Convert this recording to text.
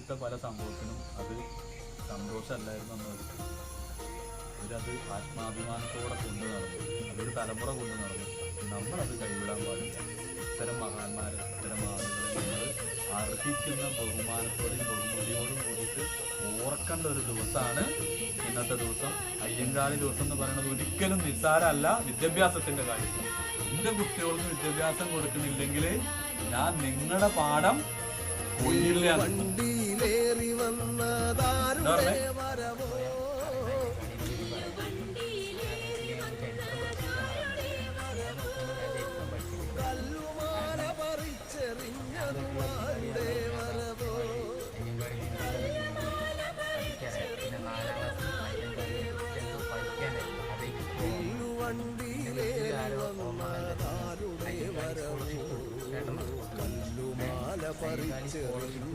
ആദ്യത്തെ പല സംഭവത്തിനും അത് സന്തോഷമല്ലായിരുന്നു എന്നത്. അവരത് ആത്മാഭിമാനത്തോടെ കൊണ്ടു നടന്നു, അതൊരു തലമുറ കൊണ്ടു നടന്നു. നമ്മളത് കൈവിടാൻ പാടില്ല. ഇത്തരം മഹാന്മാരെ, ഇത്തരം ആളുകളെ നമ്മൾ അർഹിക്കുന്ന ബഹുമാനത്തോടെയും ബഹുമതിയോടും കൂടിയിട്ട് ഓർക്കേണ്ട ഒരു ദിവസമാണ് ഇന്നത്തെ ദിവസം. അയ്യങ്കാളി ദിവസം എന്ന് പറയുന്നത് ഒരിക്കലും നിസ്സാരമല്ല. വിദ്യാഭ്യാസത്തിന്റെ കാര്യത്തിൽ എൻ്റെ കുട്ടികൾക്ക് വിദ്യാഭ്യാസം കൊടുക്കുന്നില്ലെങ്കിൽ ഞാൻ നിങ്ങളുടെ പാഠം കൊല്ലില്ല. കല്ലുമാല പറിച്ചെറിഞ്ഞ